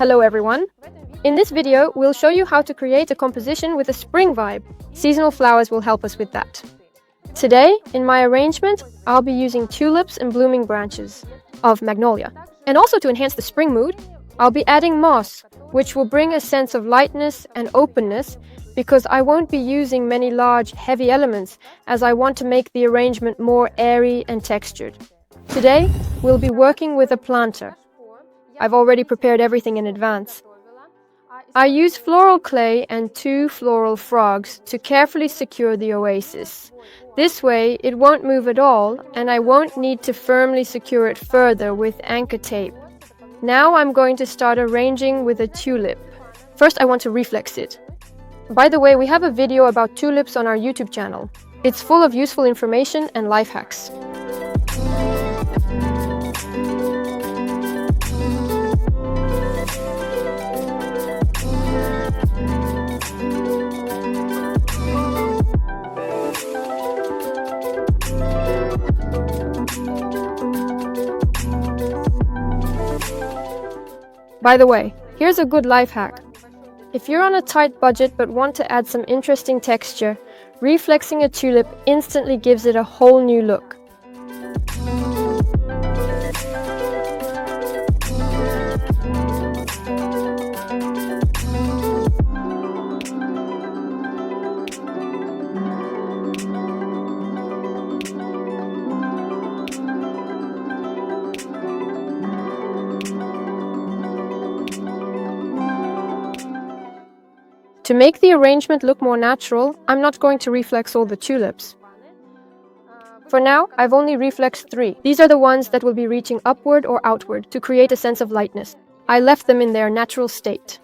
Hello everyone! In this video, we'll show you how to create a composition with a spring vibe. Seasonal flowers will help us with that. Today, in my arrangement, I'll be using tulips and blooming branches of magnolia. And also to enhance the spring mood, I'll be adding moss, which will bring a sense of lightness and openness because I won't be using many large, heavy elements as I want to make the arrangement more airy and textured. Today, we'll be working with a planter. I've already prepared everything in advance. I use floral clay and 2 floral frogs to carefully secure the oasis. This way, it won't move at all, and I won't need to firmly secure it further with anchor tape. Now I'm going to start arranging with a tulip. First, I want to reflex it. By the way, we have a video about tulips on our YouTube channel. It's full of useful information and life hacks. By the way, here's a good life hack. If you're on a tight budget but want to add some interesting texture, reflexing a tulip instantly gives it a whole new look. To make the arrangement look more natural, I'm not going to reflex all the tulips. For now, I've only reflexed 3. These are the ones that will be reaching upward or outward to create a sense of lightness. I left them in their natural state.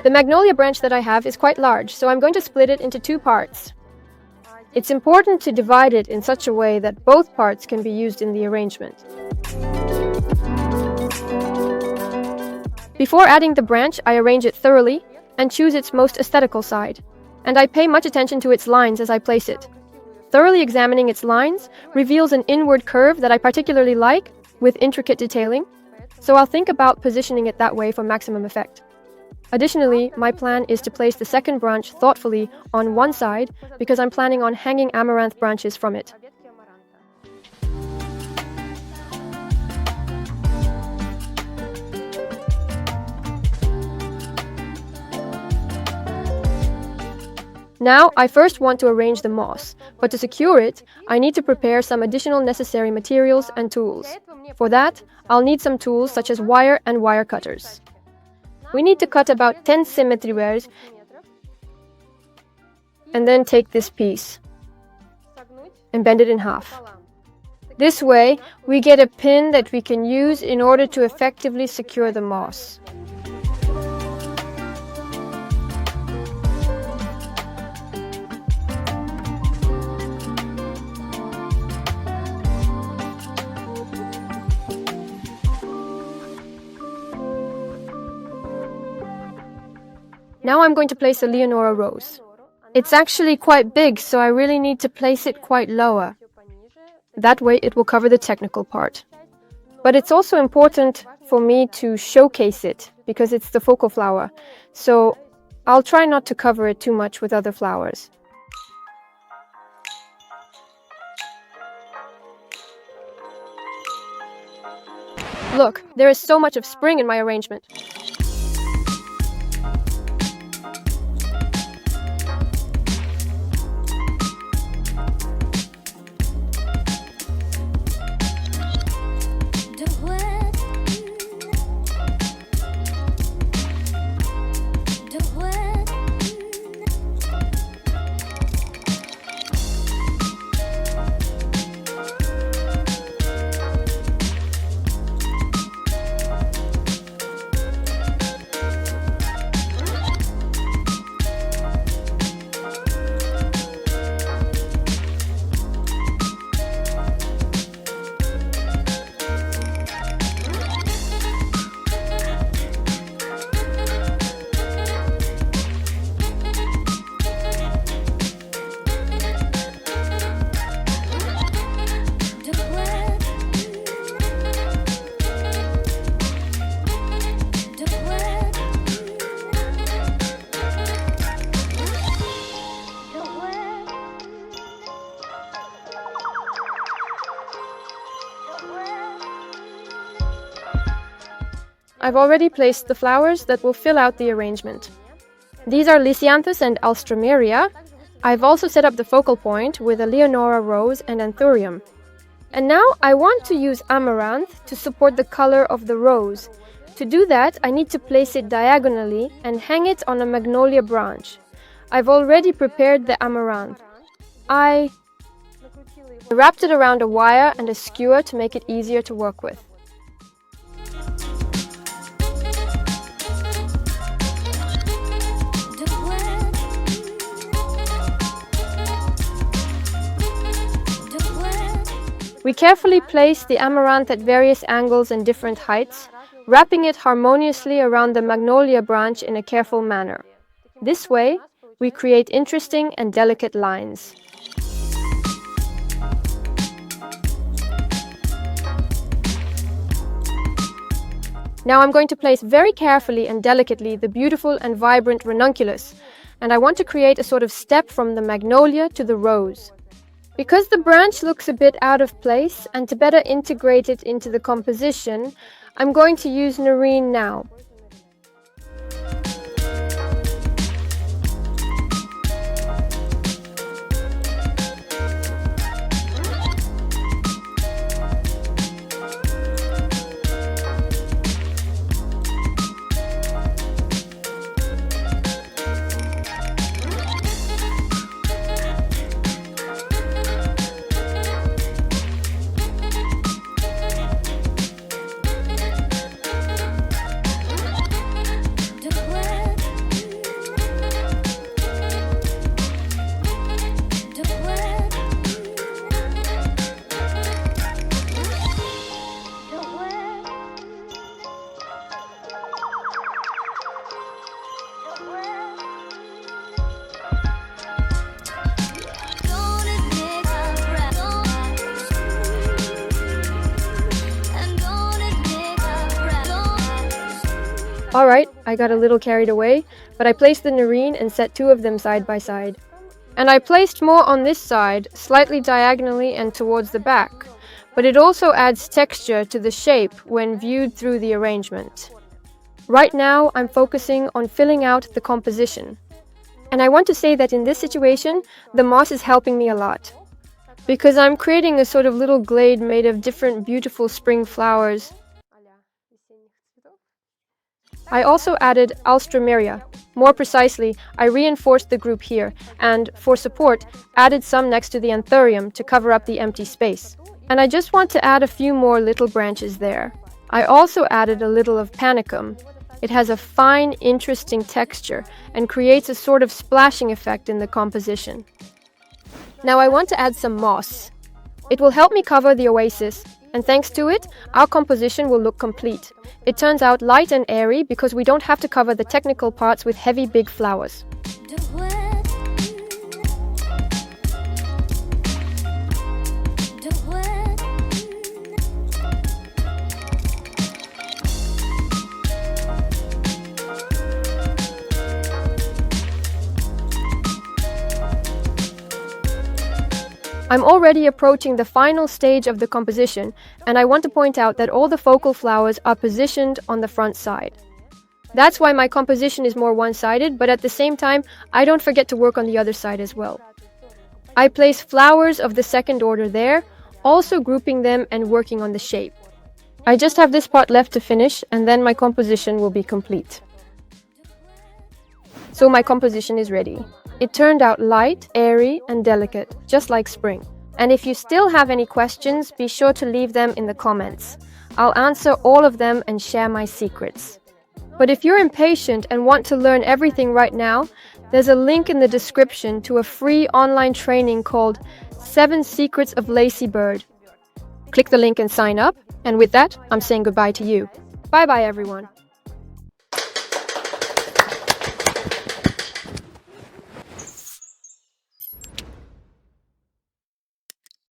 The magnolia branch that I have is quite large, so I'm going to split it into 2 parts. It's important to divide it in such a way that both parts can be used in the arrangement. Before adding the branch, I arrange it thoroughly and choose its most aesthetical side. And I pay much attention to its lines as I place it. Thoroughly examining its lines reveals an inward curve that I particularly like, with intricate detailing, so I'll think about positioning it that way for maximum effect. Additionally, my plan is to place the second branch thoughtfully on one side because I'm planning on hanging amaranth branches from it. Now, I first want to arrange the moss, but to secure it, I need to prepare some additional necessary materials and tools. For that, I'll need some tools such as wire and wire cutters. We need to cut about 10 symmetry wires and then take this piece and bend it in half. This way, we get a pin that we can use in order to effectively secure the moss. Now I'm going to place a Leonora rose. It's actually quite big, so I really need to place it quite lower. That way it will cover the technical part. But it's also important for me to showcase it, because it's the focal flower. So I'll try not to cover it too much with other flowers. Look, there is so much of spring in my arrangement. I've already placed the flowers that will fill out the arrangement. These are Lysianthus and Alstroemeria. I've also set up the focal point with a Leonora rose and Anthurium. And now I want to use Amaranth to support the color of the rose. To do that, I need to place it diagonally and hang it on a magnolia branch. I've already prepared the Amaranth. I wrapped it around a wire and a skewer to make it easier to work with. We carefully place the amaranth at various angles and different heights, wrapping it harmoniously around the magnolia branch in a careful manner. This way, we create interesting and delicate lines. Now I'm going to place very carefully and delicately the beautiful and vibrant ranunculus, and I want to create a sort of step from the magnolia to the rose. Because the branch looks a bit out of place, and to better integrate it into the composition, I'm going to use Nerine now. Alright, I got a little carried away, but I placed the Nerine and set two of them side by side. And I placed more on this side, slightly diagonally and towards the back, but it also adds texture to the shape when viewed through the arrangement. Right now, I'm focusing on filling out the composition. And I want to say that in this situation, the moss is helping me a lot. Because I'm creating a sort of little glade made of different beautiful spring flowers. I also added Alstroemeria. More precisely, I reinforced the group here, and, for support, added some next to the Anthurium to cover up the empty space. And I just want to add a few more little branches there. I also added a little of Panicum. It has a fine, interesting texture, and creates a sort of splashing effect in the composition. Now I want to add some moss. It will help me cover the oasis, and thanks to it, our composition will look complete. It turns out light and airy because we don't have to cover the technical parts with heavy big flowers. I'm already approaching the final stage of the composition, and I want to point out that all the focal flowers are positioned on the front side. That's why my composition is more one-sided, but at the same time, I don't forget to work on the other side as well. I place flowers of the second order there, also grouping them and working on the shape. I just have this part left to finish, and then my composition will be complete. So my composition is ready. It turned out light, airy, and delicate, just like spring. And if you still have any questions, be sure to leave them in the comments. I'll answer all of them and share my secrets. But if you're impatient and want to learn everything right now, there's a link in the description to a free online training called 7 Secrets of Lacy Bird. Click the link and sign up. And with that, I'm saying goodbye to you. Bye-bye, everyone.